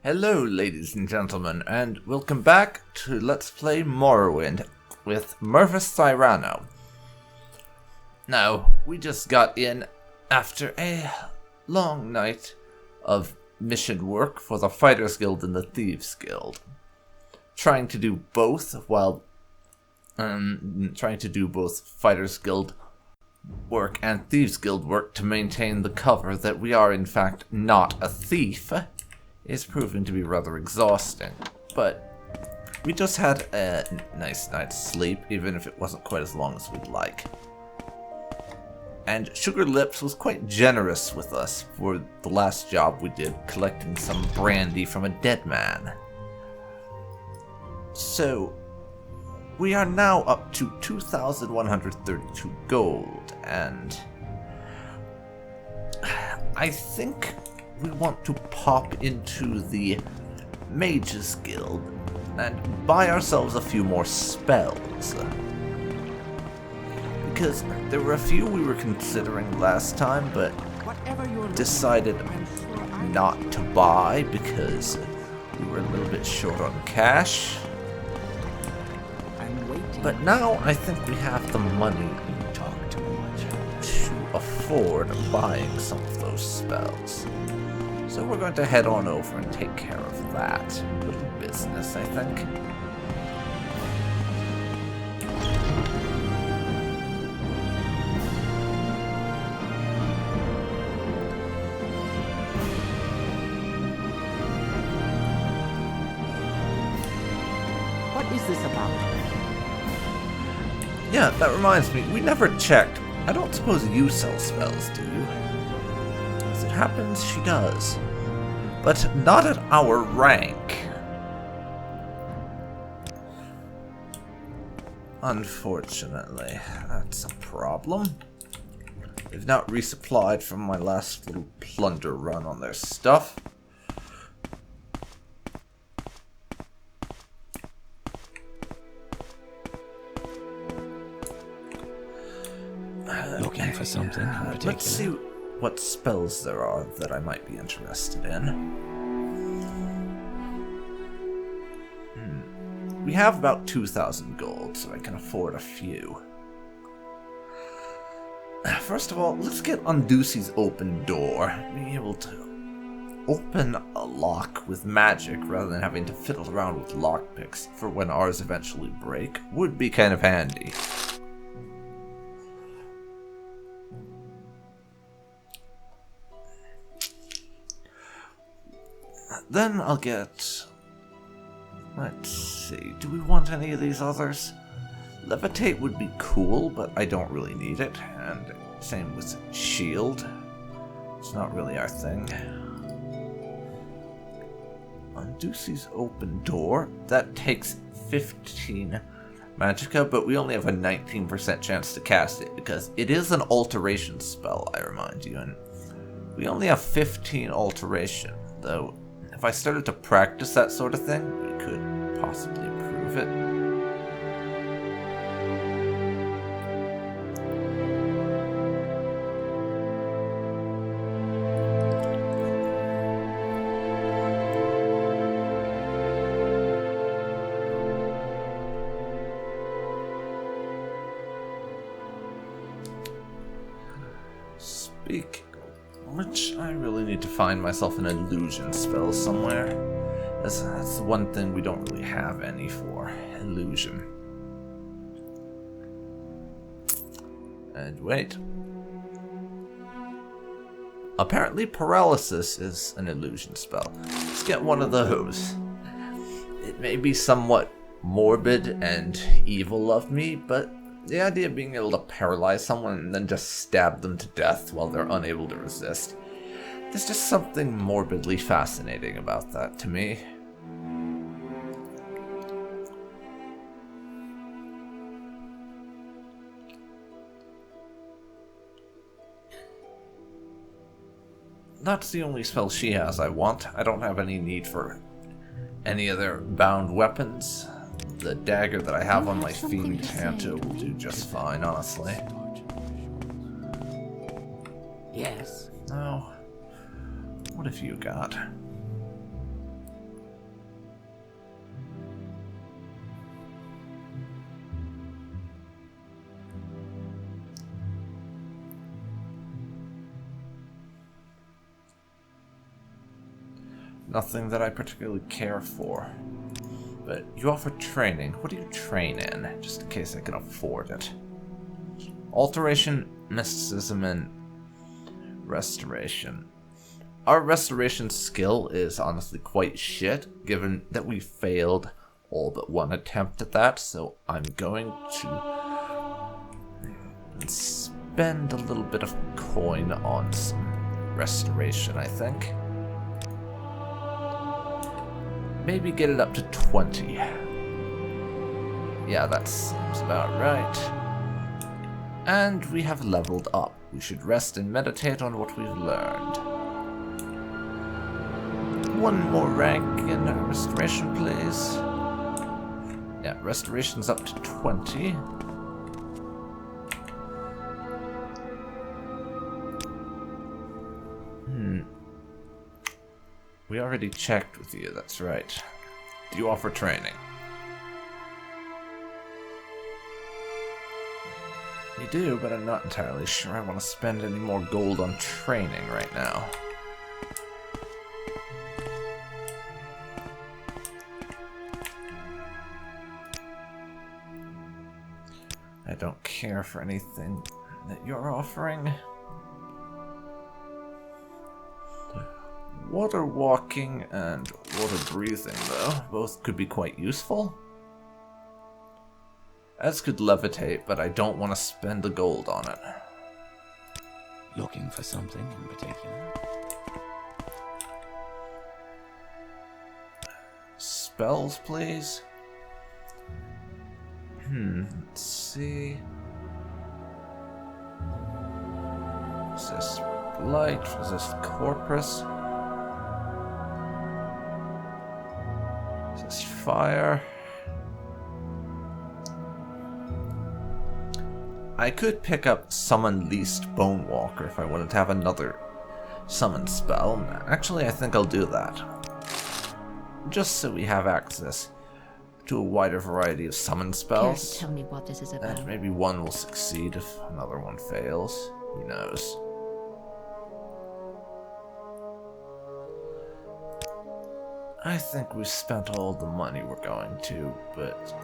Hello, ladies and gentlemen, and welcome back to Let's Play Morrowind with Mervis Cyrano. Now, we just got in after a long night of mission work for the Fighters Guild and the Thieves Guild. Trying to do both Fighters Guild work and Thieves Guild work to maintain the cover that we are in fact not a thief is proving to be rather exhausting. But we just had a nice night's sleep, even if it wasn't quite as long as we'd like. And Sugar Lips was quite generous with us for the last job we did, collecting some brandy from a dead man. So, we are now up to 2,132 gold, and I think we want to pop into the Mages Guild and buy ourselves a few more spells. Because there were a few we were considering last time, but decided not to buy because we were a little bit short on cash. But now I think we have the money to afford buying some of those spells. So we're going to head on over and take care of that little business, I think. What is this about? Yeah, that reminds me, we never checked. I don't suppose you sell spells, do you? As it happens, she does. But not at our rank. Unfortunately, that's a problem. They've not resupplied from my last little plunder run on their stuff. Looking for something in particular. Let's see what spells there are that I might be interested in. We have about 2,000 gold, so I can afford a few. First of all, let's get Unduci's open door. Being able to open a lock with magic rather than having to fiddle around with lockpicks for when ours eventually break would be kind of handy. Then I'll get... Let's see, do we want any of these others? Levitate would be cool, but I don't really need it. And same with Shield. It's not really our thing. Unduci's open door. That takes 15 magicka, but we only have a 19% chance to cast it because it is an alteration spell, I remind you. And we only have 15 alteration, though. If I started to practice that sort of thing, we could possibly improve it. Speaking which, I really need to find myself an illusion spell somewhere. That's the one thing we don't really have any for. Illusion. And wait. Apparently paralysis is an illusion spell. Let's get one of those. It may be somewhat morbid and evil of me, but the idea of being able to paralyze someone and then just stab them to death while they're unable to resist. There's just something morbidly fascinating about that to me. That's the only spell she has I want. I don't have any need for any other bound weapons. The dagger that I have on my Fiend Tanto will do just fine, honestly. Yes. Oh. What have you got? Nothing that I particularly care for. But you offer training. What do you train in? Just in case I can afford it. Alteration, mysticism, and restoration. Our restoration skill is honestly quite shit, given that we failed all but one attempt at that, so I'm going to spend a little bit of coin on some restoration, I think. Maybe get it up to 20. Yeah, that seems about right. And we have leveled up. We should rest and meditate on what we've learned. One more rank in restoration, please. Yeah, restoration's up to 20. We already checked with you, that's right. Do you offer training? You do, but I'm not entirely sure I want to spend any more gold on training right now. I don't care for anything that you're offering. Water walking and water breathing, though, both could be quite useful. As could levitate, but I don't want to spend the gold on it. Looking for something in particular? Spells, please. Let's see. Resist blight, resist corpus. Resist fire. I could pick up Summon Least Bonewalker if I wanted to have another summon spell. Actually, I think I'll do that. Just so we have access to a wider variety of summon spells. Care to tell me what this is about? And maybe one will succeed if another one fails. Who knows? I think we've spent all the money we're going to, but...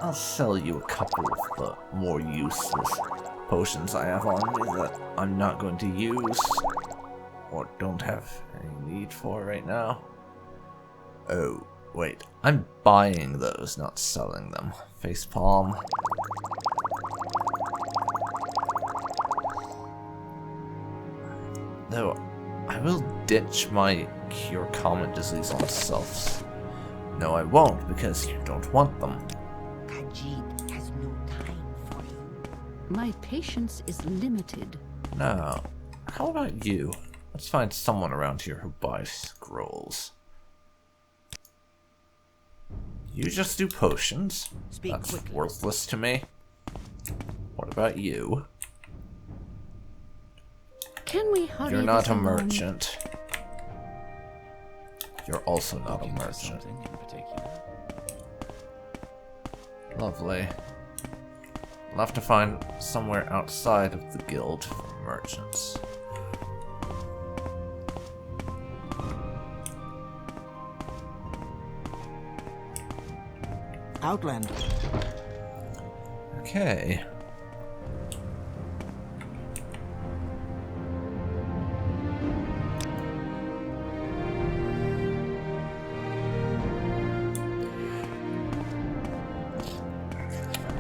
I'll sell you a couple of the more useless potions I have on me that I'm not going to use or don't have any need for right now. Oh, wait. I'm buying those, not selling them. Facepalm. Though, I will ditch my Cure Common Disease on selves. No, I won't, because you don't want them. Khajiit has no time for you. My patience is limited. Now, how about you? Let's find someone around here who buys scrolls. You just do potions. Speak That's quickly. worthless to me. What about you? Can we hurry? You're not this a along? merchant. You're also not a Looking for merchant. something in particular? Lovely. We'll have to find somewhere outside of the guild for merchants. Outlander. Okay.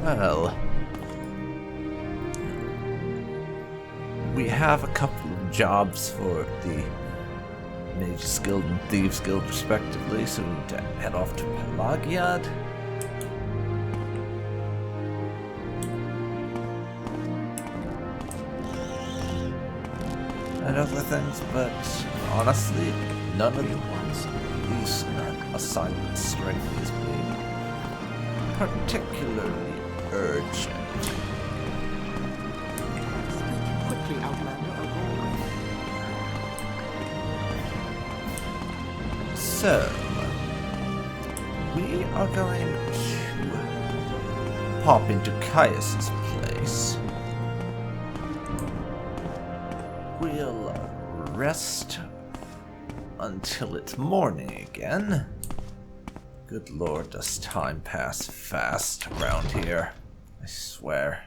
Well, we have a couple of jobs for the Mages Guild and Thieves Guild respectively, so we need to head off to Pelagiad. And other things, but honestly, none of these assignments strike me as being particularly urgent. Quickly, Outlander. So, we are going to pop into Caius's nice. We'll rest until it's morning again. Good lord, does time pass fast around here. I swear.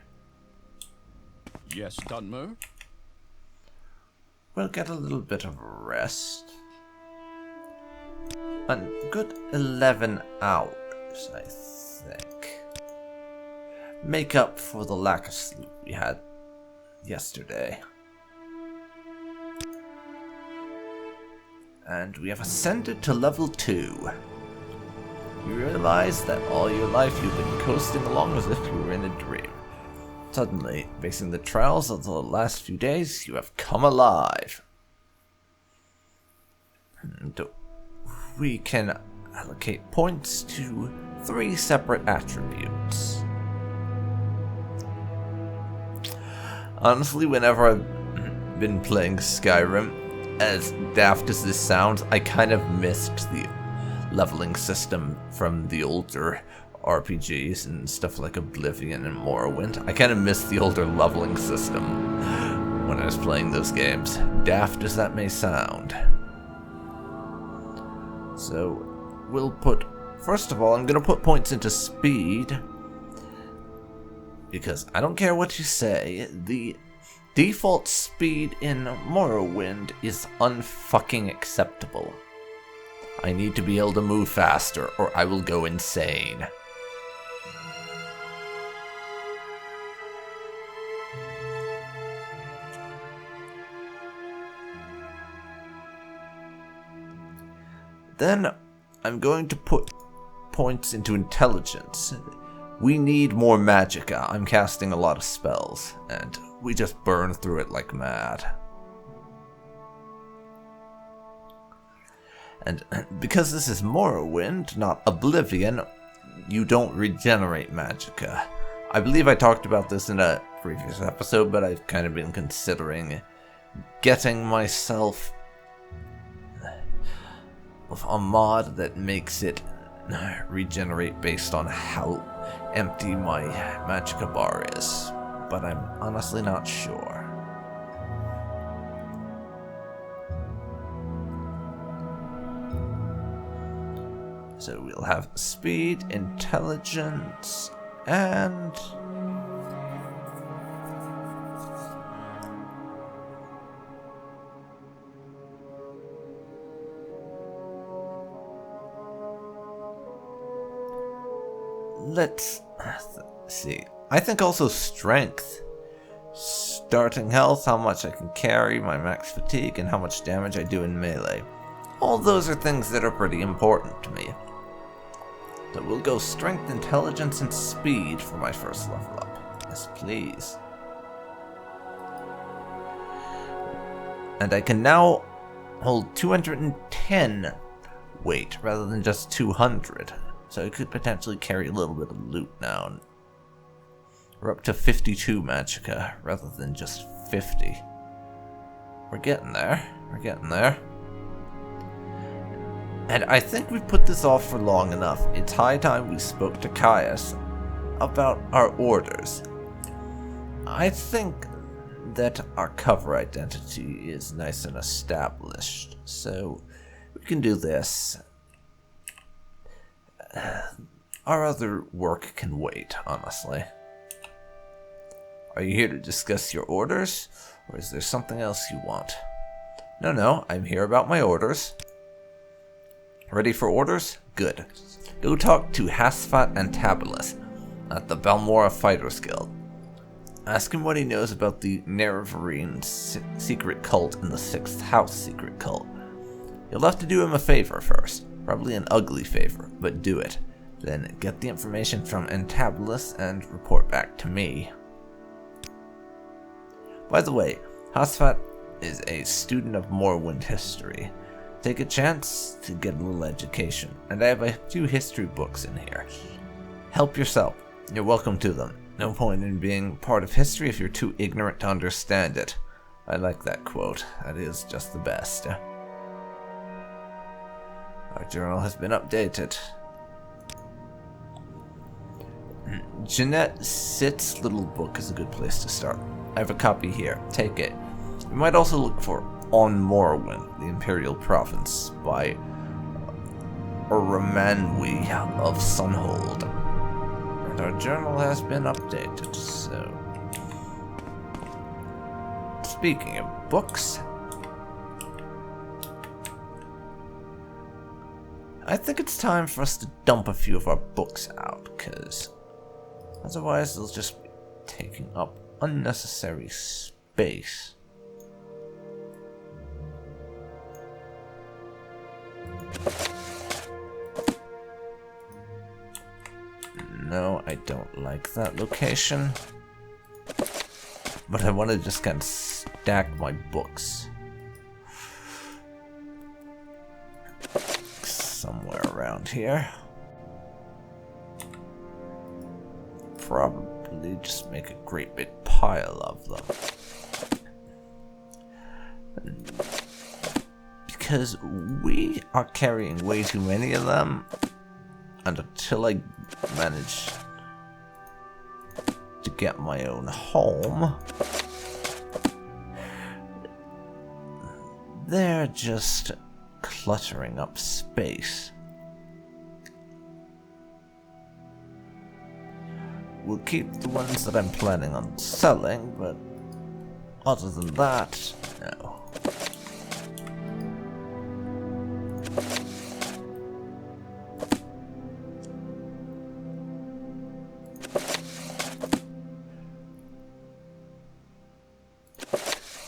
Yes, Dunmer? We'll get a little bit of rest. A good 11 hours, I think. Make up for the lack of sleep we had yesterday. And we have ascended to level 2. You realize that all your life you've been coasting along as if you were in a dream. Suddenly, facing the trials of the last few days, you have come alive. And we can allocate points to 3 separate attributes. Honestly, whenever I've been playing Skyrim, as daft as this sounds, I kind of missed the leveling system from the older RPGs and stuff like Oblivion and Morrowind. I kind of missed the older leveling system when I was playing those games, daft as that may sound. So, we'll put... First of all, I'm going to put points into speed, because I don't care what you say, the default speed in Morrowind is unfucking acceptable. I need to be able to move faster, or I will go insane. Then, I'm going to put points into intelligence. We need more magicka. I'm casting a lot of spells, and we just burn through it like mad. And because this is Morrowind, not Oblivion, you don't regenerate magicka. I believe I talked about this in a previous episode, but I've kind of been considering getting myself a mod that makes it regenerate based on how empty my magicka bar is, but I'm honestly not sure. So we'll have speed, intelligence, and... let's see. I think also strength. Starting health, how much I can carry, my max fatigue, and how much damage I do in melee. All those are things that are pretty important to me. So we'll go strength, intelligence, and speed for my first level up. Yes, please. And I can now hold 210 weight rather than just 200. So I could potentially carry a little bit of loot now. We're up to 52 magicka rather than just 50. We're getting there. We're getting there. And I think we've put this off for long enough. It's high time we spoke to Caius about our orders. I think that our cover identity is nice and established, so we can do this. Our other work can wait, honestly. Are you here to discuss your orders, or is there something else you want? No, I'm here about my orders. Ready for orders? Good. Go talk to Hasfat and Tabulus at the Balmora Fighters Guild. Ask him what he knows about the Nerevarine secret cult and the Sixth House secret cult. You'll have to do him a favor first. Probably an ugly favor, but do it. Then get the information from Entabulus and report back to me. By the way, Hasfat is a student of Morrowind history. Take a chance to get a little education, and I have a few history books in here. Help yourself. You're welcome to them. No point in being part of history if you're too ignorant to understand it. I like that quote. That is just the best. Our journal has been updated. Jeanette Sitt's little book is a good place to start. I have a copy here. Take it. You might also look for On Morrowind, the Imperial Province, by Uramanwi of Sunhold. And our journal has been updated, so... Speaking of books... I think it's time for us to dump a few of our books out, because otherwise they'll just be taking up unnecessary space. No, I don't like that location. But I want to just kind of stack my books somewhere around here. Probably just make a great big pile of them. Because we are carrying way too many of them, and until I manage to get my own home, they're just cluttering up space. We'll keep the ones that I'm planning on selling, but other than that, no.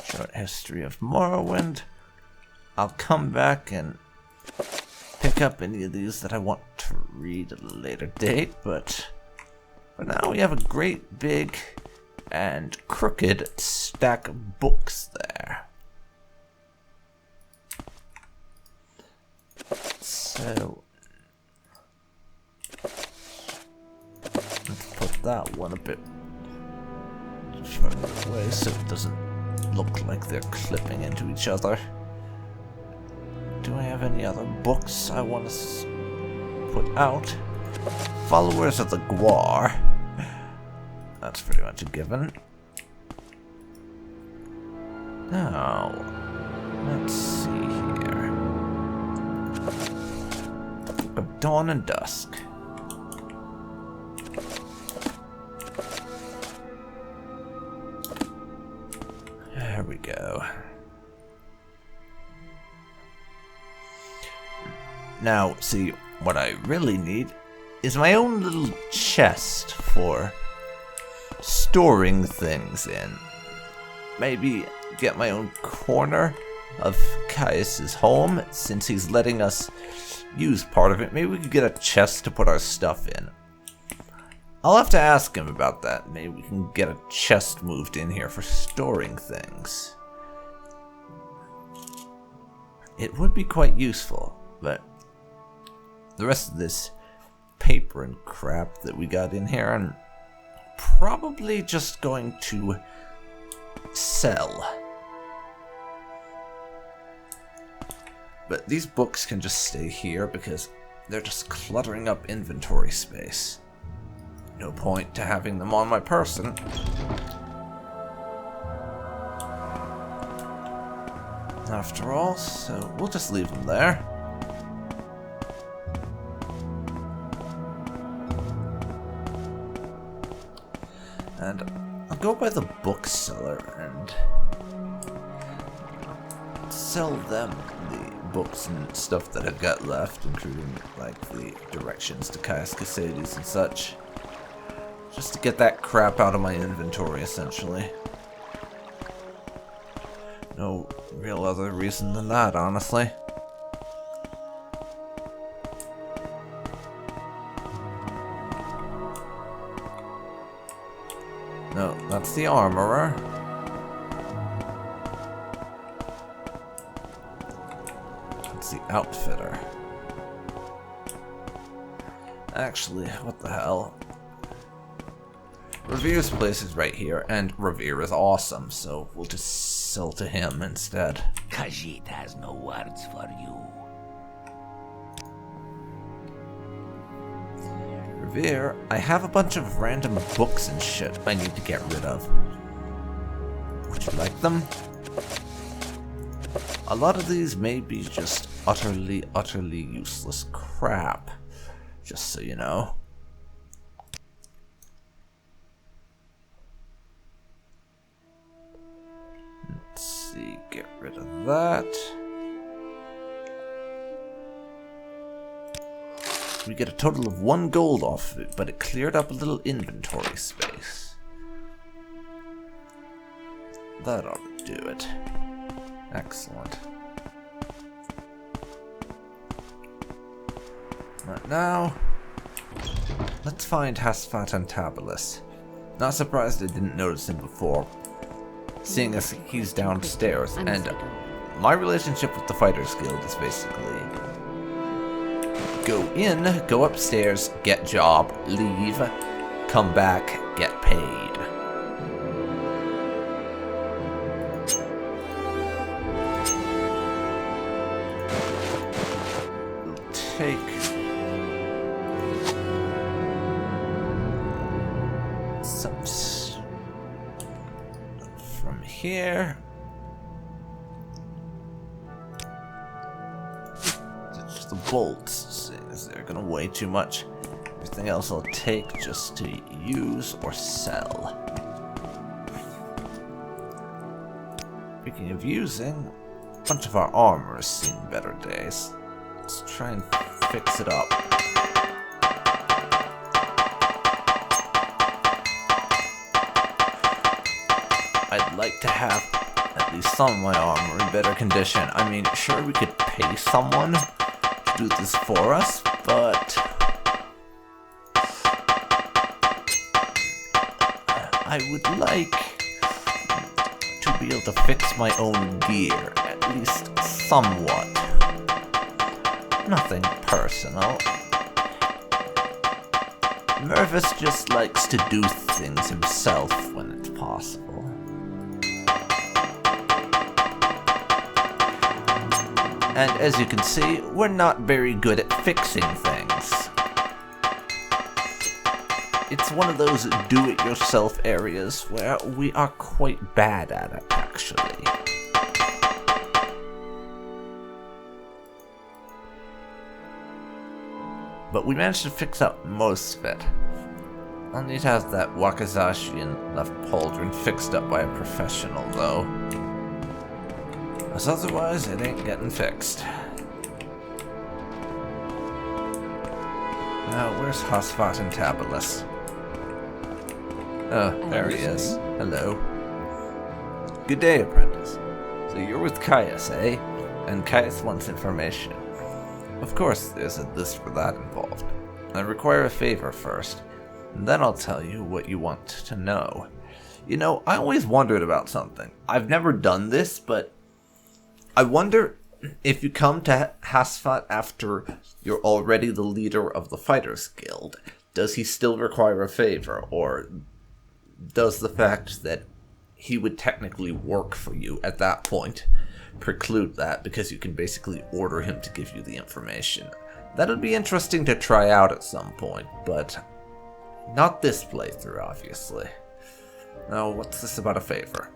Short history of Morrowind. I'll come back and pick up any of these that I want to read at a later date, but for now we have a great big and crooked stack of books there. So let's put that one a bit further away so it doesn't look like they're clipping into each other. Do I have any other books I want to put out? Followers of the Gwar. That's pretty much a given. Now, let's see here. Book of Dawn and Dusk. There we go. Now, see, what I really need is my own little chest for storing things in. Maybe get my own corner of Caius's home, since he's letting us use part of it. Maybe we could get a chest to put our stuff in. I'll have to ask him about that. Maybe we can get a chest moved in here for storing things. It would be quite useful, but the rest of this paper and crap that we got in here, I'm probably just going to sell. But these books can just stay here because they're just cluttering up inventory space. No point to having them on my person. After all, so we'll just leave them there. And I'll go by the bookseller and sell them the books and stuff that I've got left, including like the directions to Caius Casades and such. Just to get that crap out of my inventory, essentially. No real other reason than that, honestly. No, that's the armorer. That's the outfitter. Actually, what the hell? Revere's place is right here, and Revere is awesome, so we'll just sell to him instead. Khajiit has no words for you. Revere, I have a bunch of random books and shit I need to get rid of. Would you like them? A lot of these may be just utterly useless crap. Just so you know. Let's see, get rid of that. We get a total of 1 gold off of it, but it cleared up a little inventory space. That ought to do it. Excellent. Right now, let's find Hasfat and Tabalus. Not surprised I didn't notice him before, seeing as he's downstairs, and my relationship with the Fighters Guild is basically go in, go upstairs, get job, leave, come back, get paid. We'll take some from here. Just the bolts. They're gonna weigh too much. Everything else I'll take just to use or sell. Speaking of using, a bunch of our armor has seen better days. Let's try and fix it up. I'd like to have at least some of my armor in better condition. I mean, sure, we could pay someone to do this for us, but I would like to be able to fix my own gear, at least somewhat. Nothing personal. Mervis just likes to do things himself when it's possible. And as you can see, we're not very good at fixing things. It's one of those do-it-yourself areas where we are quite bad at it, actually. But we managed to fix up most of it. I'll need to have that wakizashi and left pauldron fixed up by a professional, though. As otherwise, it ain't getting fixed. Now, where's Hasfat and Tabalus? Oh, there he is. Hello. Good day, apprentice. So you're with Caius, eh? And Caius wants information. Of course, there's a list for that involved. I require a favor first, and then I'll tell you what you want to know. You know, I always wondered about something. I've never done this, but I wonder if you come to Hasfat after you're already the leader of the Fighters Guild, does he still require a favor, or does the fact that he would technically work for you at that point preclude that, because you can basically order him to give you the information? That would be interesting to try out at some point, but not this playthrough, obviously. Now, what's this about a favor?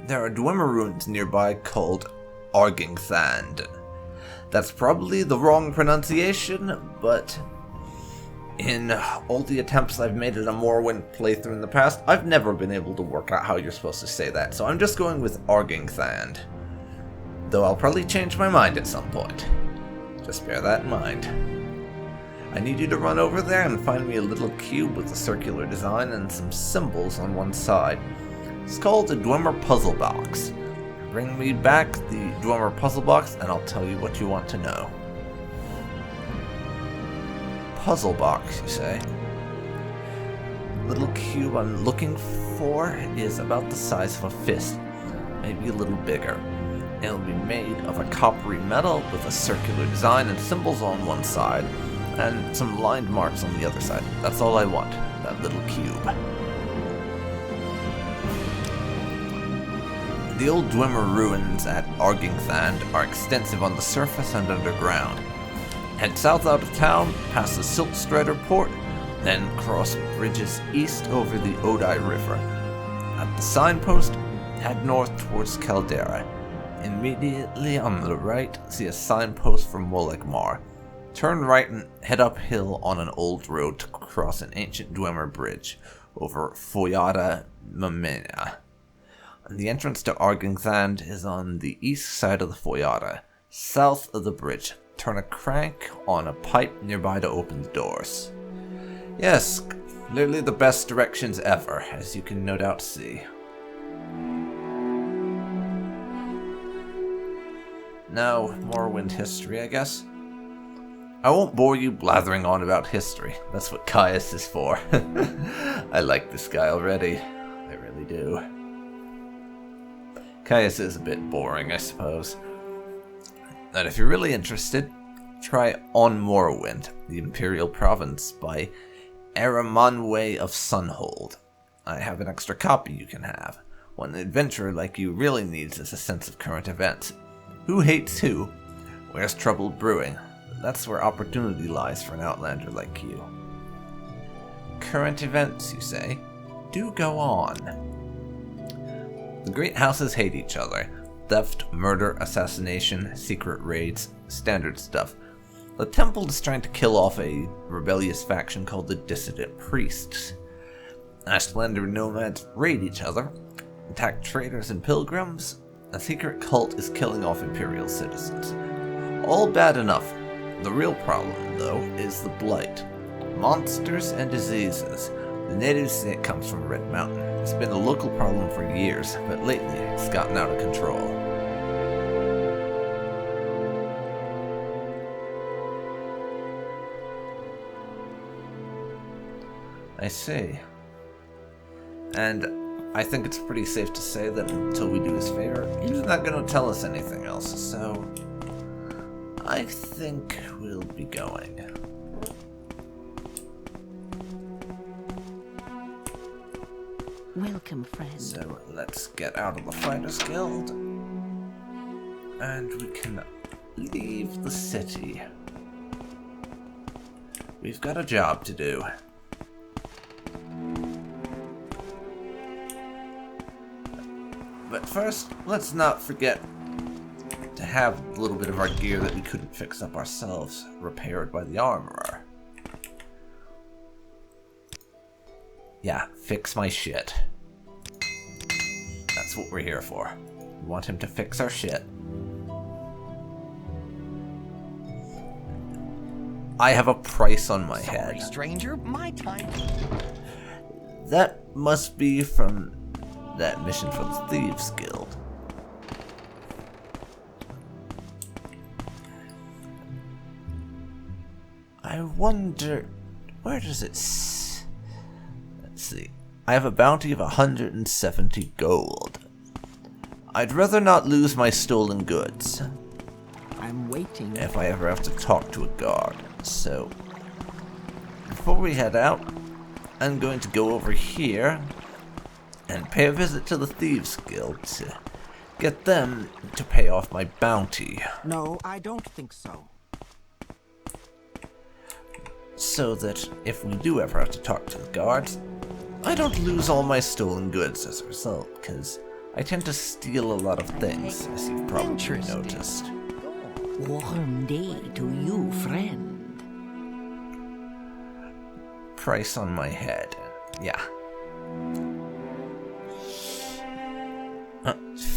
There are Dwemer ruins nearby called Arkngthingy. That's probably the wrong pronunciation, but in all the attempts I've made at a Morrowind playthrough in the past, I've never been able to work out how you're supposed to say that, so I'm just going with Arkngthingy. Though I'll probably change my mind at some point. Just bear that in mind. I need you to run over there and find me a little cube with a circular design and some symbols on one side. It's called a Dwemer puzzle box. Bring me back the Dwemer puzzle box and I'll tell you what you want to know. Puzzle box, you say? The little cube I'm looking for is about the size of a fist, maybe a little bigger. It'll be made of a coppery metal with a circular design and symbols on one side, and some lined marks on the other side. That's all I want, that little cube. The old Dwemer ruins at Arkngthingy are extensive on the surface and underground. Head south out of town, past the Silt Strider port, then cross bridges east over the Odai River. At the signpost, head north towards Caldera. Immediately on the right, see a signpost for Molegmar. Turn right and head uphill on an old road to cross an ancient Dwemer bridge over Foyada Mamena. The entrance to Arkngthingy is on the east side of the Foyada. South of the bridge, turn a crank on a pipe nearby to open the doors. Yes, clearly the best directions ever, as you can no doubt see. Now, Morrowind history, I guess. I won't bore you blathering on about history. That's what Caius is for. I like this guy already. I really do. Caius is a bit boring, I suppose. And if you're really interested, try On Morrowind, the Imperial Province by Aramanwe of Sunhold. I have an extra copy you can have. What an adventurer like you really needs is a sense of current events. Who hates who? Where's trouble brewing? That's where opportunity lies for an outlander like you. Current events, you say? Do go on. The great houses hate each other. Theft, murder, assassination, secret raids, standard stuff. The temple is trying to kill off a rebellious faction called the Dissident Priests. Ashlander nomads raid each other, attack traders and pilgrims. A secret cult is killing off Imperial citizens. All bad enough. The real problem, though, is the blight. Monsters and diseases. The natives say it comes from Red Mountain. It's been a local problem for years, but lately it's gotten out of control. I see. And I think it's pretty safe to say that until we do his favor, he's not going to tell us anything else, so I think we'll be going. Welcome, friend. So let's get out of the Fighters Guild, and we can leave the city. We've got a job to do. But first, let's not forget to have a little bit of our gear that we couldn't fix up ourselves repaired by the armorer. Yeah, fix my shit. That's what we're here for. We want him to fix our shit. I have a price on my head. Stranger, my time. That must be from that mission for the Thieves Guild. I wonder, where does it let's see. I have a bounty of 170 gold. I'd rather not lose my stolen goods. I'm waiting. If I ever have to talk to a guard. So, before we head out, I'm going to go over here and pay a visit to the Thieves Guild to get them to pay off my bounty. No, I don't think so. So that if we do ever have to talk to the guards, I don't lose all my stolen goods as a result, because I tend to steal a lot of things, as you've probably noticed. Warm day to you, friend. Price on my head. Yeah.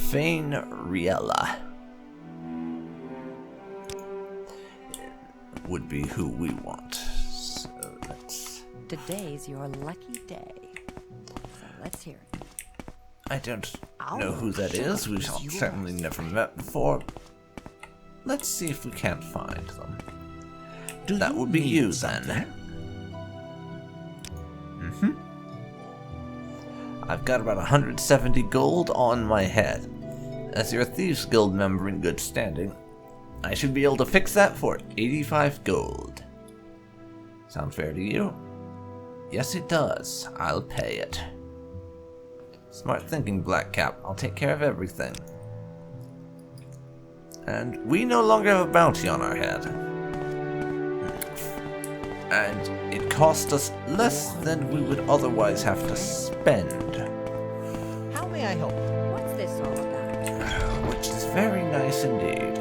Fane Riella would be who we want. So let's... Today's your lucky day. So let's hear it. I don't know who that is. We've certainly never met before. Let's see if we can't find them. That would be you then. I've got about 170 gold on my head. As you're a Thieves Guild member in good standing, I should be able to fix that for 85 gold. Sound fair to you? Yes, it does. I'll pay it. Smart thinking, Blackcap. I'll take care of everything. And we no longer have a bounty on our head. and it cost us less than we would otherwise have to spend. How may I help? What's this all about? Which is very nice indeed.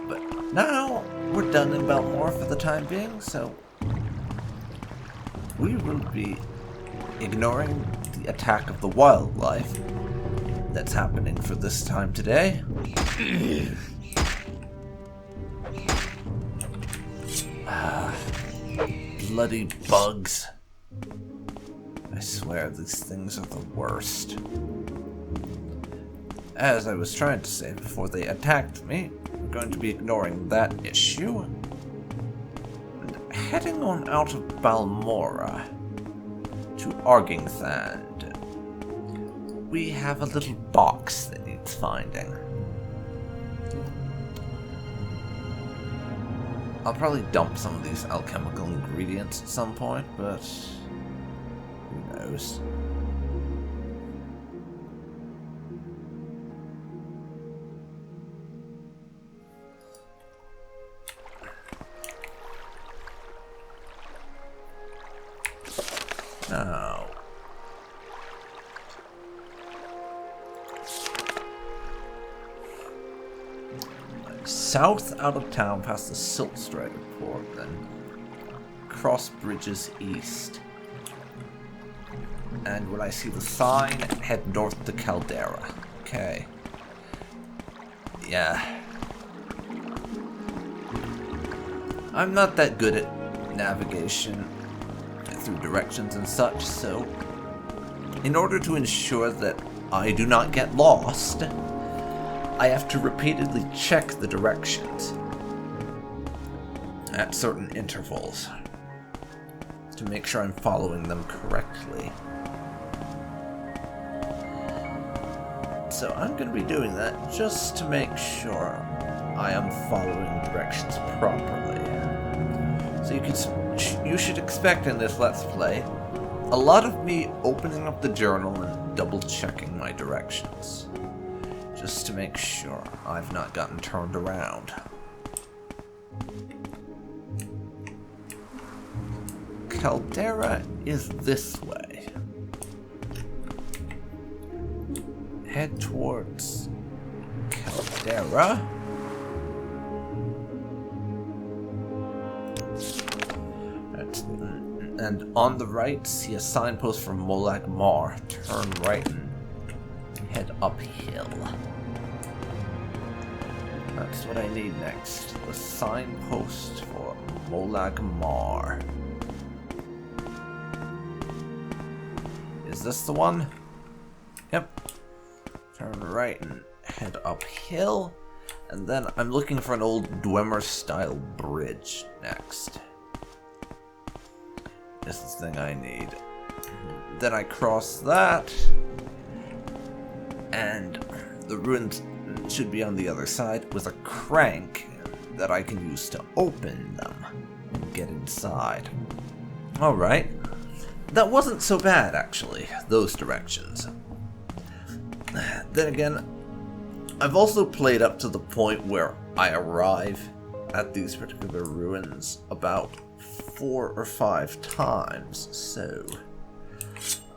But now we're done in Balmore for the time being, so we will be ignoring the attack of the wildlife that's happening for this time today. Bloody bugs. I swear these things are the worst. As I was trying to say before they attacked me, I'm going to be ignoring that issue and heading on out of Balmora to Arkngthingy. We have a little box that needs finding. I'll probably dump some of these alchemical ingredients at some point, but who knows? Now, south out of town past the Siltstrider port, then cross bridges east. And when I see the sign, head north to Caldera. Okay. Yeah. I'm not that good at navigation through directions and such, so in order to ensure that I do not get lost, I have to repeatedly check the directions at certain intervals to make sure I'm following them correctly. So I'm going to be doing that just to make sure I am following directions properly. So you should expect in this Let's Play a lot of me opening up the journal and double checking my directions, just to make sure I've not gotten turned around. Caldera is this way. Head towards Caldera. And on the right, see a signpost for Molag Mar. Turn right and head uphill. That's what I need next. The signpost for Molag Mar. Is this the one? Yep. Turn right and head uphill. And then I'm looking for an old Dwemer-style bridge next. This is the thing I need. Then I cross that. And the ruins should be on the other side with a crank that I can use to open them and get inside. Alright. That wasn't so bad, actually, those directions. Then again, I've also played up to the point where I arrive at these particular ruins about 4 or 5 times, so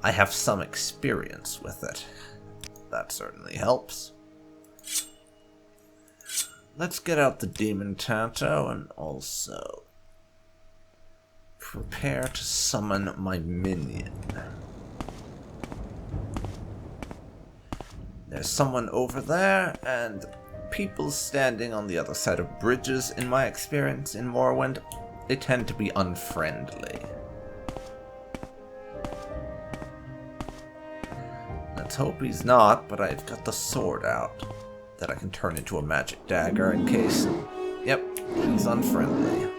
I have some experience with it. That certainly helps. Let's get out the Demon Tanto and also prepare to summon my minion. There's someone over there, and people standing on the other side of bridges, in my experience in Morrowind, they tend to be unfriendly. Let's hope he's not, but I've got the sword out that I can turn into a magic dagger in case. Yep, he's unfriendly.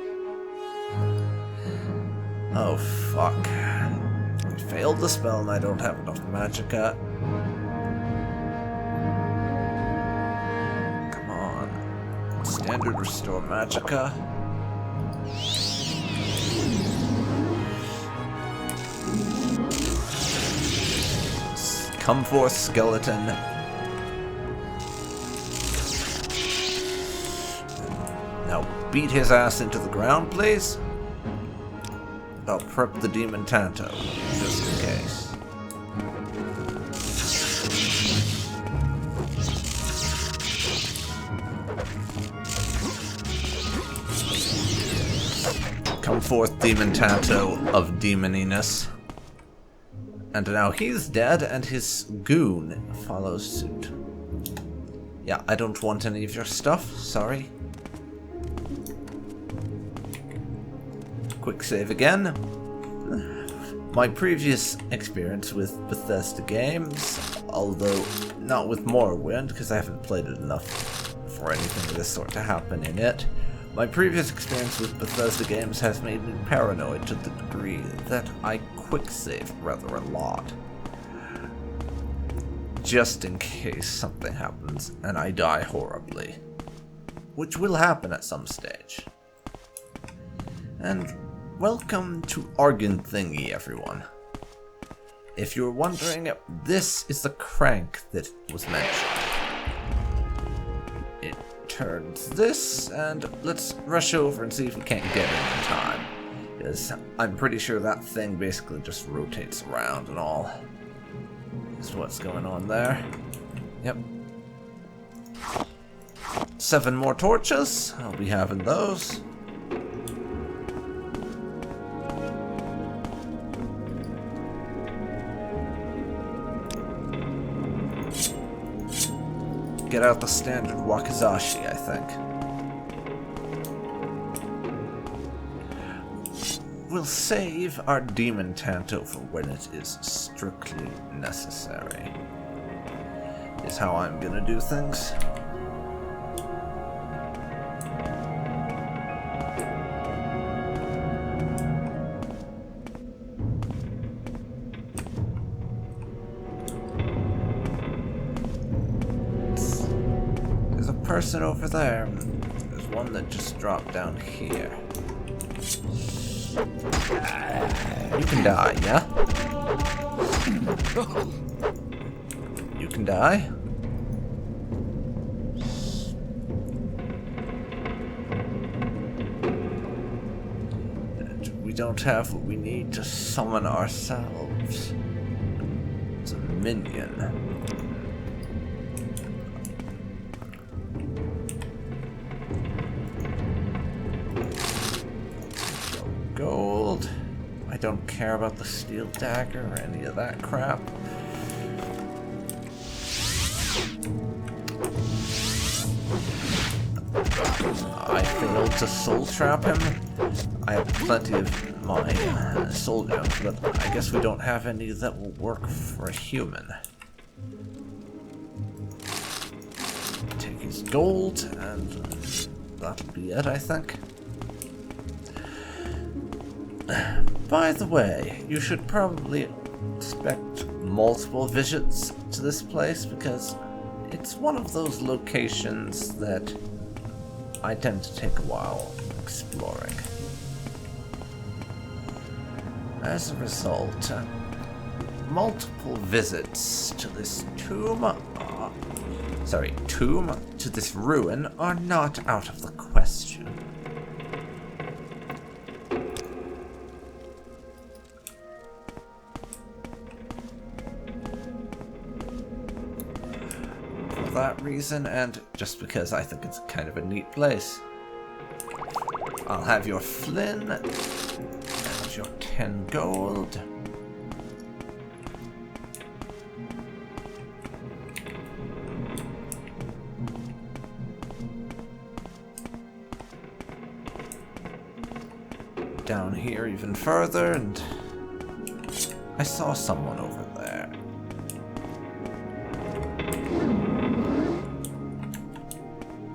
Oh, fuck. I failed the spell and I don't have enough magicka. Come on. Standard restore magicka. Come forth, skeleton. Now beat his ass into the ground, please. I'll prep the demon Tanto, just in case. Come forth, demon Tanto of demoniness. And now he's dead, and his goon follows suit. Yeah, I don't want any of your stuff, sorry. Quick save again. My previous experience with Bethesda games, although not with Morrowind, because I haven't played it enough for anything of this sort to happen in it, my previous experience with Bethesda games has made me paranoid to the degree that I quick save rather a lot. Just in case something happens and I die horribly. Which will happen at some stage. And welcome to Arkngthingy, everyone. If you're wondering, this is the crank that was mentioned. It turns this, and let's rush over and see if we can't get in time. Because I'm pretty sure that thing basically just rotates around and all. Is what's going on there. Yep. 7 more torches. I'll be having those. Get out the standard wakizashi, I think. We'll save our demon Tanto for when it is strictly necessary. Is how I'm gonna do things. There's a person over there. There's one that just dropped down here. You can die, yeah? You can die? And we don't have what we need to summon ourselves. It's a minion. Gold. I don't care about the steel dagger or any of that crap. I failed to soul trap him. I have plenty of my soul gems, but I guess we don't have any that will work for a human. Take his gold, and that'll be it, I think. By the way, you should probably expect multiple visits to this place because it's one of those locations that I tend to take a while exploring. As a result, multiple visits to this tomb to this ruin are not out of the question. For that reason, and just because I think it's kind of a neat place, I'll have your Flynn and your 10 gold. Down here even further, and I saw someone over there.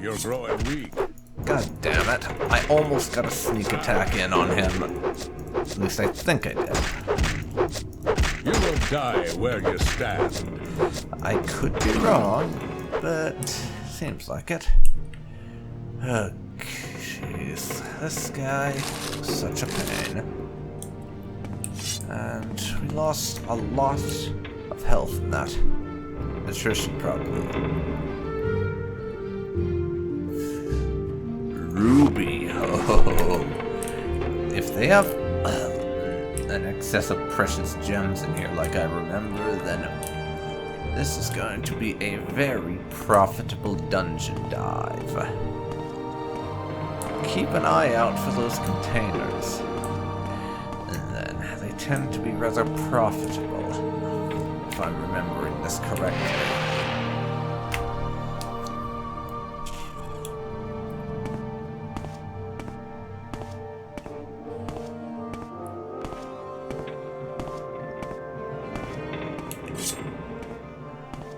You're growing weak. God damn it. I almost got a sneak attack in on him. At least I think I did. You will die where you stand. I could be wrong, but seems like it. Oh, jeez. This guy was such a pain. And we lost a lot of health in that. Attrition, probably. Ruby. Oh. If they have an excess of precious gems in here like I remember, then this is going to be a very profitable dungeon dive. Keep an eye out for those containers. And then they tend to be rather profitable, if I'm remembering this correctly.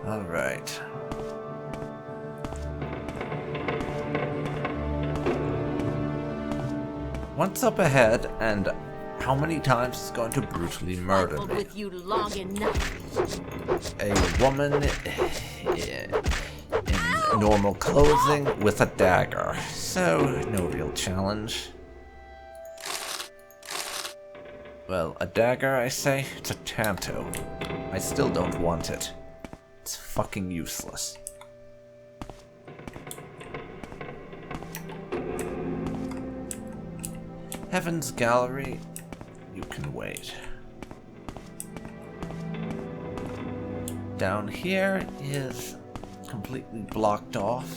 Alright. What's up ahead, and how many times is going to brutally murder me? With you long enough. A woman in normal clothing with a dagger. So, no real challenge. Well, a dagger, I say? It's a tanto. I still don't want it. It's fucking useless. Heaven's Gallery, you can wait. Down here is completely blocked off.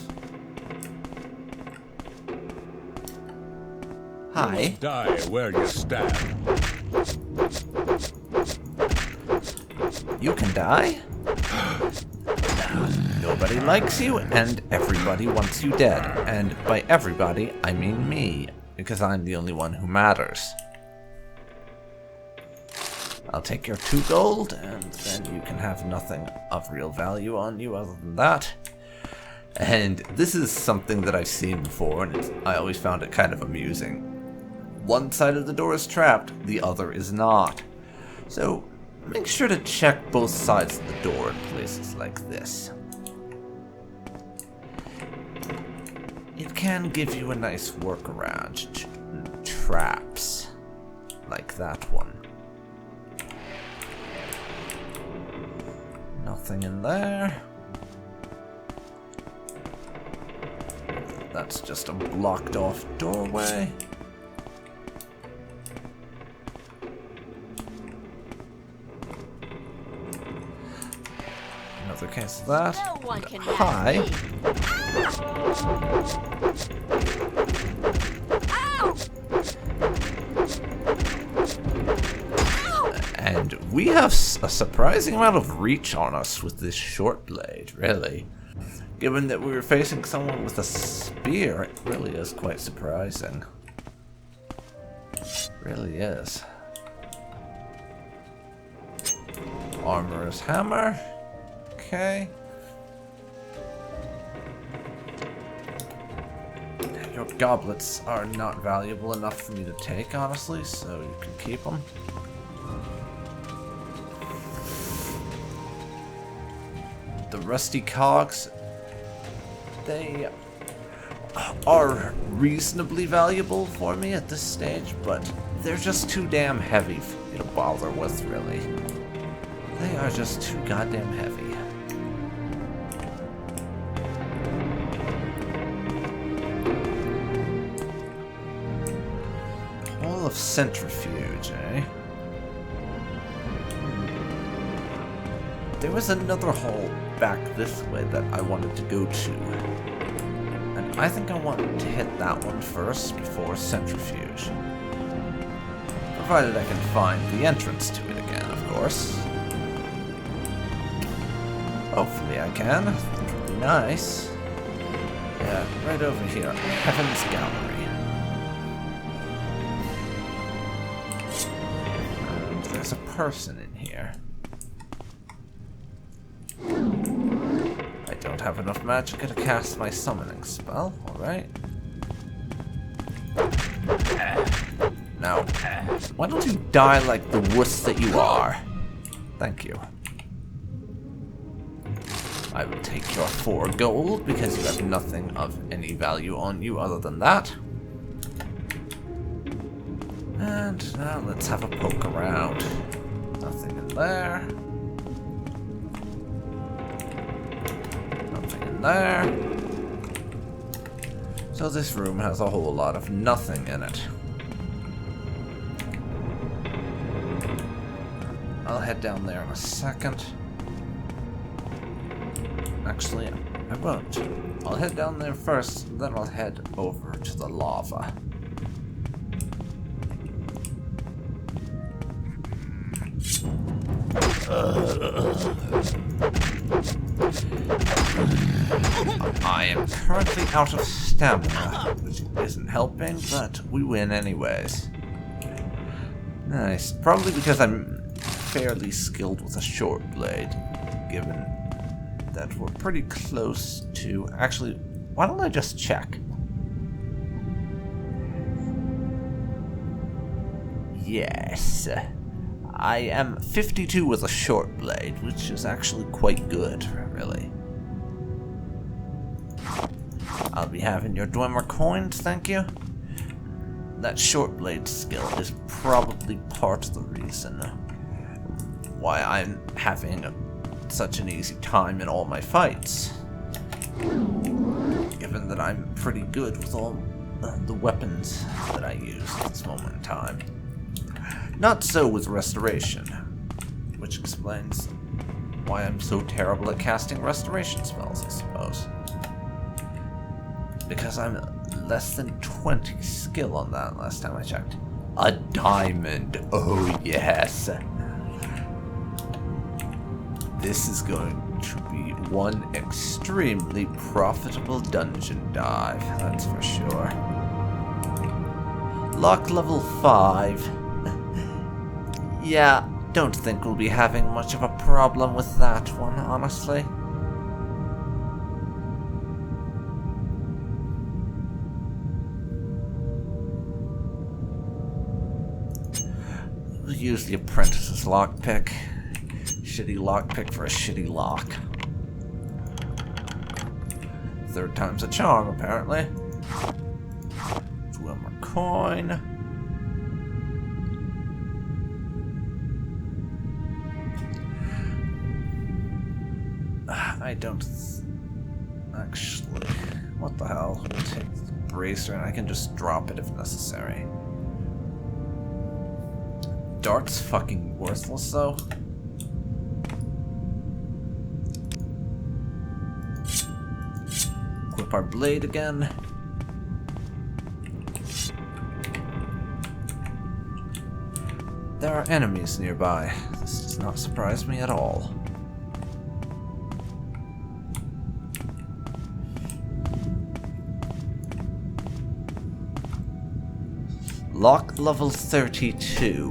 Hi. Die where you stand. You can die? Nobody likes you, and everybody wants you dead. And by everybody, I mean me, because I'm the only one who matters. I'll take your 2 gold, and then you can have nothing of real value on you other than that. And this is something that I've seen before, and I always found it kind of amusing. One side of the door is trapped, the other is not. So make sure to check both sides of the door in places like this. It can give you a nice workaround. Traps. Like that one. Nothing in there. That's just a blocked off doorway. Another case of that. No one can Hi. And we have a surprising amount of reach on us with this short blade, really. Given that we were facing someone with a spear, it really is quite surprising. Really is. Armorer's hammer. Okay. Your goblets are not valuable enough for me to take, honestly, so you can keep them. The rusty cogs, they are reasonably valuable for me at this stage, but they're just too damn heavy for me to bother with, really. They are just too goddamn heavy. Wall of Centrifuge, eh? There was another hole back this way that I wanted to go to. And I think I wanted to hit that one first before Centrifuge. Provided I can find the entrance to it again, of course. Hopefully I can. That would be nice. Yeah, right over here. Heaven's Gallery. And there's a person in here. I don't have enough magicka to cast my summoning spell, alright. Now, why don't you die like the wuss that you are? Thank you. I will take your 4 gold, because you have nothing of any value on you other than that. And now let's have a poke around. Nothing in there. in there. So this room has a whole lot of nothing in it. I'll head down there in a second. Actually, I won't. I'll head down there first, then I'll head over to the lava. I am currently out of stamina, which isn't helping, but we win anyways. Nice. Probably because I'm fairly skilled with a short blade, given that we're pretty close to... Actually, why don't I just check? Yes. I am 52 with a short blade, which is actually quite good, really. I'll be having your Dwemer coins, thank you. That short blade skill is probably part of the reason why I'm having such an easy time in all my fights. Given that I'm pretty good with all the weapons that I use at this moment in time. Not so with restoration, which explains why I'm so terrible at casting restoration spells, I suppose. Because I'm less than 20 skill on that last time I checked. A diamond, oh yes. This is going to be one extremely profitable dungeon dive, that's for sure. Lock level 5. Yeah, don't think we'll be having much of a problem with that one, honestly. We'll use the apprentice's lockpick. Shitty lockpick for a shitty lock. Third time's a charm, apparently. One more coin. I don't actually. What the hell? Take the bracer and I can just drop it if necessary. Dark's fucking worthless though. Equip our blade again. There are enemies nearby. This does not surprise me at all. Lock level 32.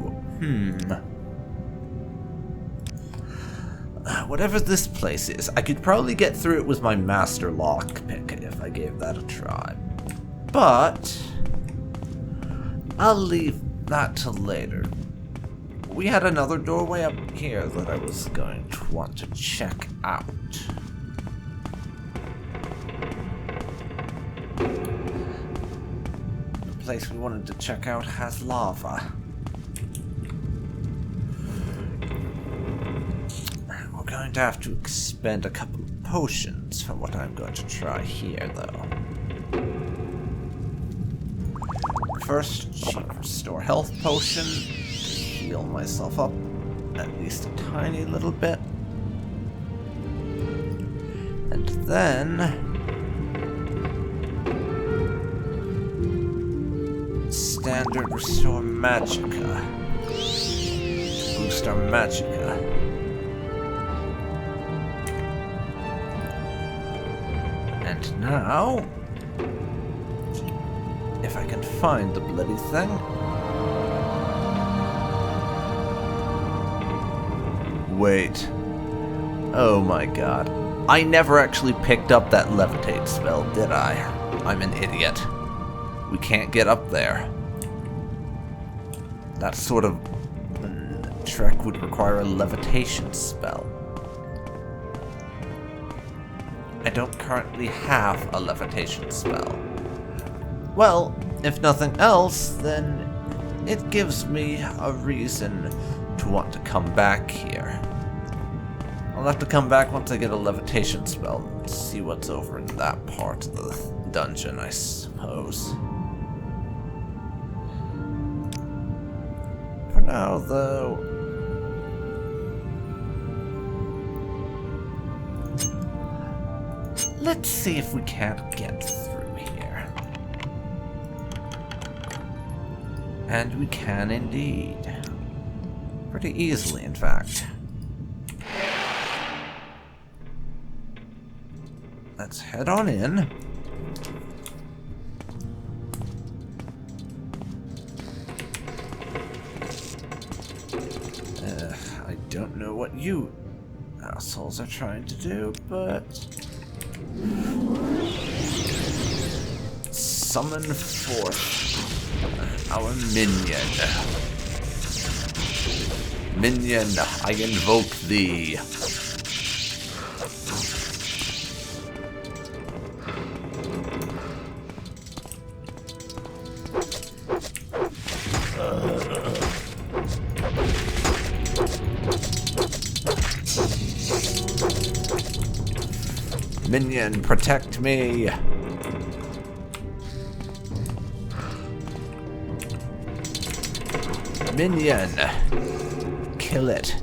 Whatever this place is, I could probably get through it with my master lockpick if I gave that a try. But I'll leave that till later. We had another doorway up here that I was going to want to check out. The place we wanted to check out has lava. We're going to have to expend a couple of potions for what I'm going to try here, though. First, cheap restore health potion to heal myself up at least a tiny little bit. And then standard restore magicka to boost our magicka. And now, if I can find the bloody thing. Wait. Oh my god. I never actually picked up that levitate spell, did I? I'm an idiot. We can't get up there. That sort of trek would require a levitation spell. I don't currently have a levitation spell. Well, if nothing else, then it gives me a reason to want to come back here. I'll have to come back once I get a levitation spell Let's see what's over in that part of the dungeon, I suppose. For now, though, let's see if we can't get through here. And we can indeed. Pretty easily, in fact. Let's head on in. I don't know what you assholes are trying to do, but... Summon forth our minion. Minion, I invoke thee. Minion, protect me! Minion! Kill it.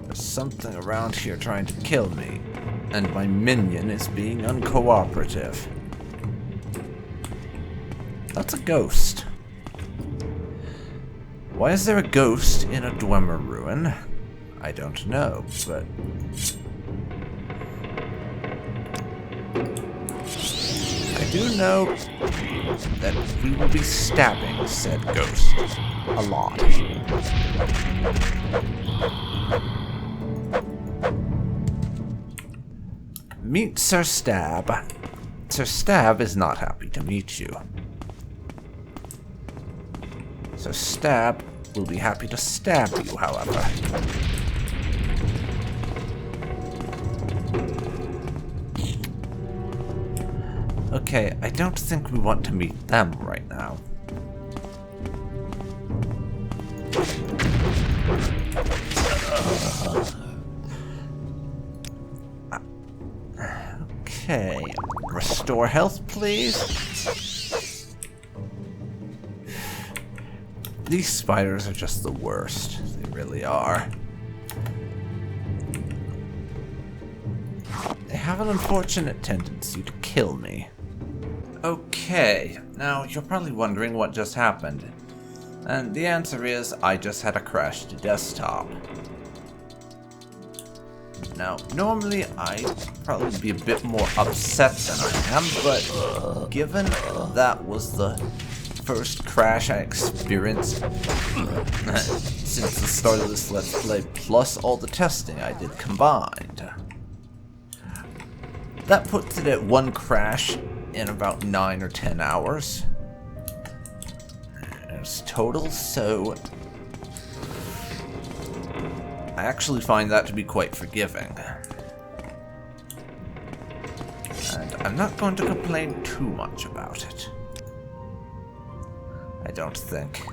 There's something around here trying to kill me, and my minion is being uncooperative. That's a ghost. Why is there a ghost in a Dwemer ruin? I don't know, but... I do know that we will be stabbing said ghost a lot. Meet Sir Stab. Sir Stab is not happy to meet you. Sir Stab will be happy to stab you, however. Okay, I don't think we want to meet them right now. Okay, restore health, please. These spiders are just the worst. They really are. They have an unfortunate tendency to kill me. Okay, now you're probably wondering what just happened. And the answer is, I just had a crash to desktop. Now, normally I'd probably be a bit more upset than I am, but given that was the first crash I experienced since the start of this Let's Play, plus all the testing I did combined, that puts it at one crash in about 9 or 10 hours. It's total, so I actually find that to be quite forgiving. And I'm not going to complain too much about it. I don't think.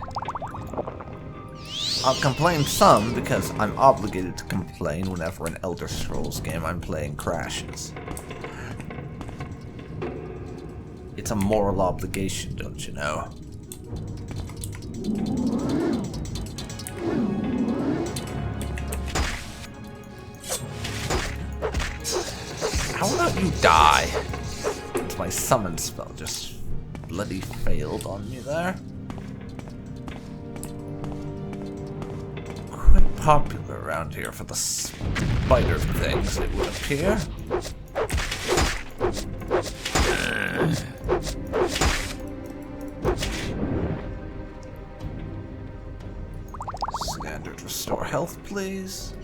I'll complain some because I'm obligated to complain whenever an Elder Scrolls game I'm playing crashes. It's a moral obligation, don't you know? How about you die? My summon spell just bloody failed on me there. Quite popular around here for the spider things, it would appear. Standard restore health, please.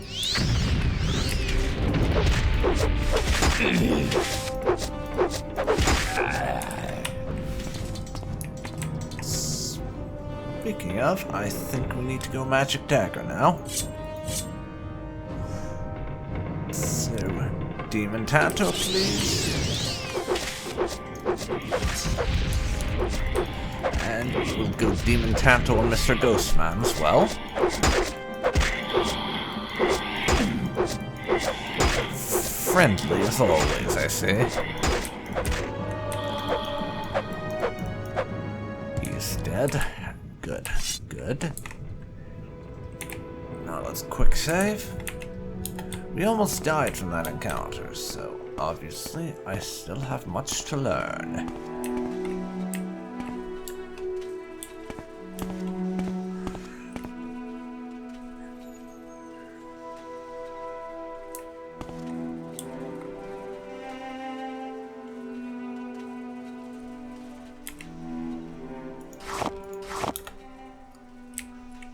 Speaking of, I think we need to go Magic Dagger now. So, Demon Tanto, please. And we'll go Demon Tanto and Mr. Ghostman as well. Friendly as always, I say. He's dead. Good, good. Now let's quick save. We almost died from that encounter, so obviously I still have much to learn.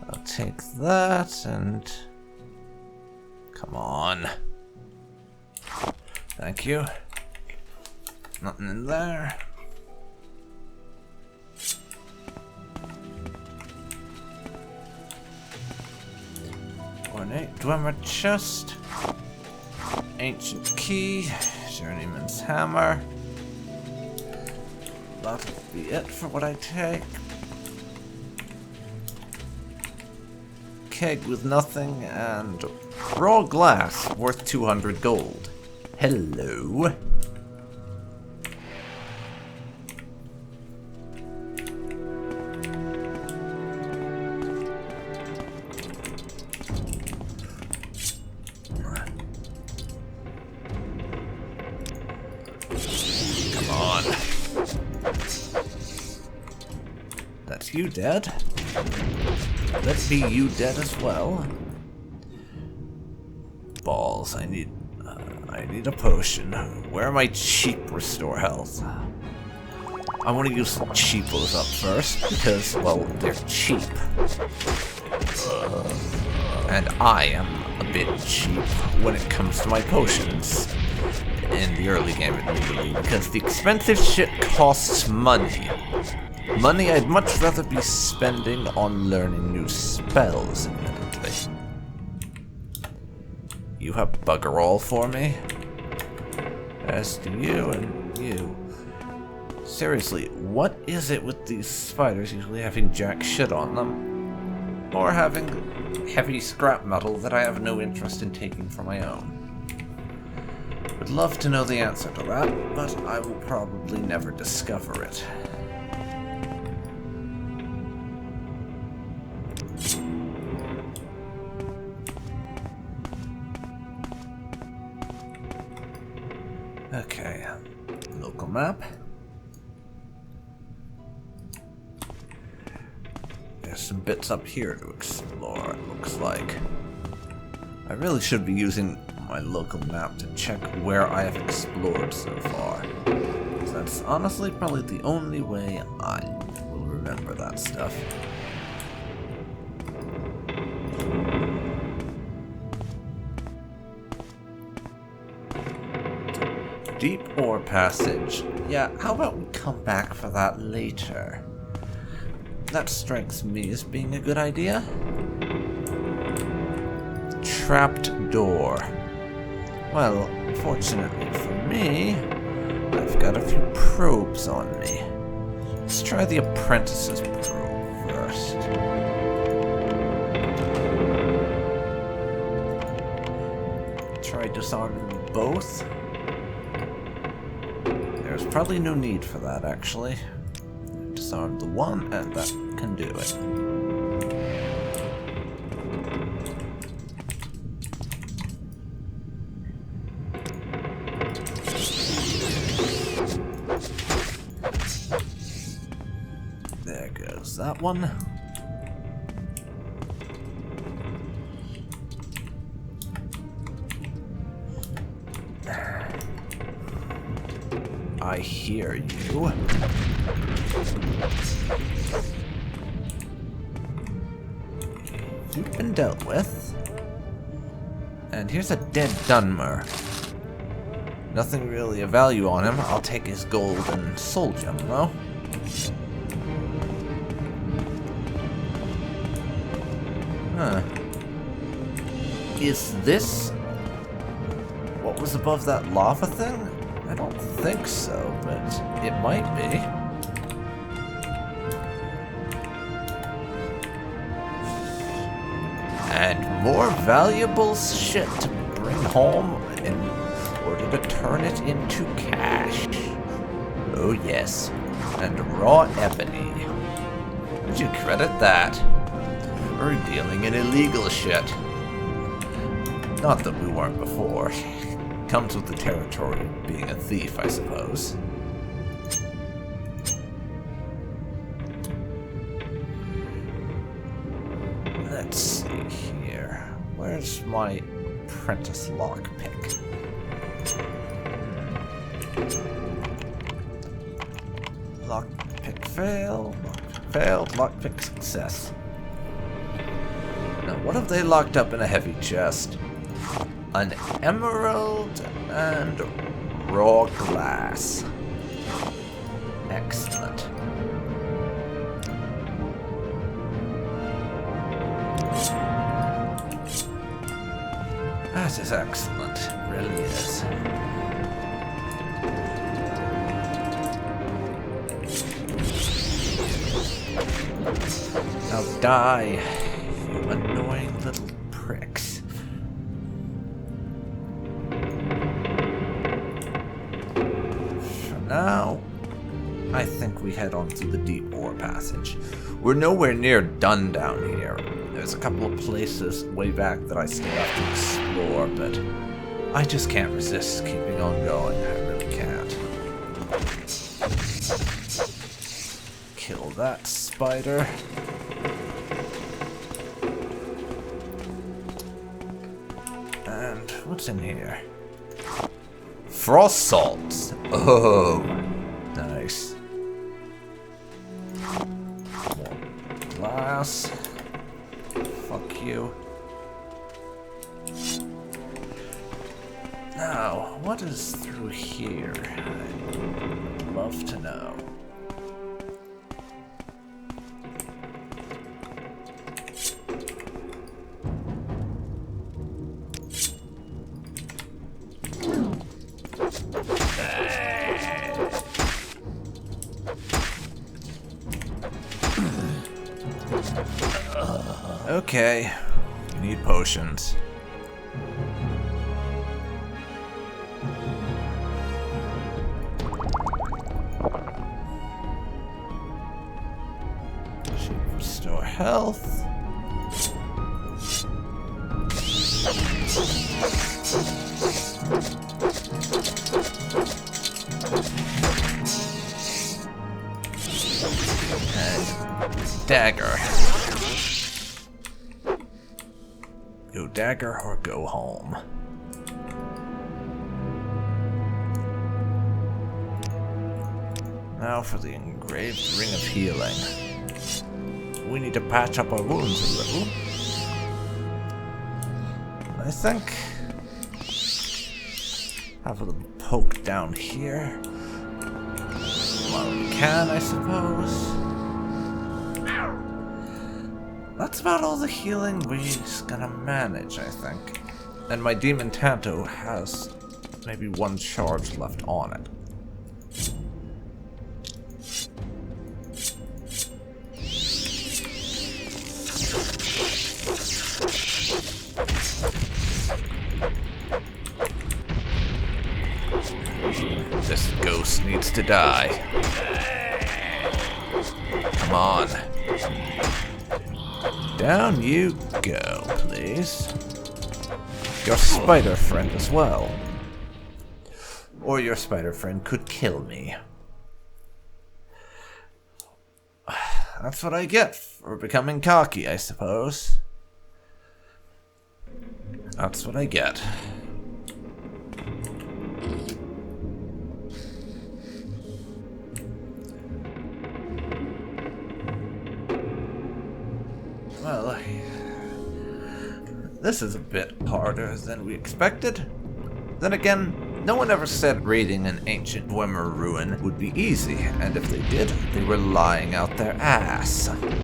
I'll take that and... Come on. Thank you. Nothing in there. Ornate Dwemer chest. Ancient key. Journeyman's hammer. That'll be it for what I take. Keg with nothing, and raw glass worth 200 gold. Hello. Come on. That's you dead. Let's be you dead as well. Balls, I need a potion. Where are my cheap restore health? I want to use some cheapos up first because, well, they're cheap. And I am a bit cheap when it comes to my potions. In the early game, admittedly, because the expensive shit costs money. Money I'd much rather be spending on learning new spells, admittedly. You have bugger all for me? As do you and you. Seriously, what is it with these spiders usually having jack shit on them? Or having heavy scrap metal that I have no interest in taking for my own? Would love to know the answer to that, but I will probably never discover it. Okay, local map. There's some bits up here to explore, it looks like. I really should be using my local map to check where I have explored so far. That's honestly probably the only way I will remember that stuff. Deep ore passage. Yeah, how about we come back for that later? That strikes me as being a good idea. Trapped door. Well, fortunately for me, I've got a few probes on me. Let's try the apprentice's probe first. Try disarming them both. There's probably no need for that, actually. Disarm the one, and that can do it. There goes that one. I hear you. You've been dealt with. And here's a dead Dunmer. Nothing really of value on him. I'll take his gold and soul gem, though. Huh. Is this what was above that lava thing? I don't think so, but it might be. And more valuable shit to bring home in order to turn it into cash. Oh yes, and raw ebony. Would you credit that? We're dealing in illegal shit. Not that we weren't before. Comes with the territory of being a thief, I suppose. Let's see here. Where's my apprentice lockpick? Lockpick failed, lockpick failed, lockpick success. Now, what have they locked up in a heavy chest? An emerald and raw glass. Excellent. That is excellent. It really is. Now die, you annoying little pricks. For now, I think we head on through the deep ore passage. We're nowhere near done down here. There's a couple of places way back that I still have to explore, but I just can't resist keeping on going. I really can't. Kill that spider. And what's in here? Frost salts. Oh, nice. More glass. Fuck you. Now, what is through here? I'd love to know. Okay, we need potions. Should restore health. And dagger. Go dagger or go home. Now for the engraved ring of healing. We need to patch up our wounds a little. I think have them poke down here while we can, I suppose. That's about all the healing we're gonna manage, I think. And my Demon Tanto has maybe one charge left on it. This ghost needs to die. Come on. Down you go, please. Your spider friend as well. Or your spider friend could kill me. That's what I get for becoming cocky, I suppose. That's what I get. Well, this is a bit harder than we expected. Then again, no one ever said raiding an ancient Dwemer ruin would be easy, and if they did, they were lying out their ass.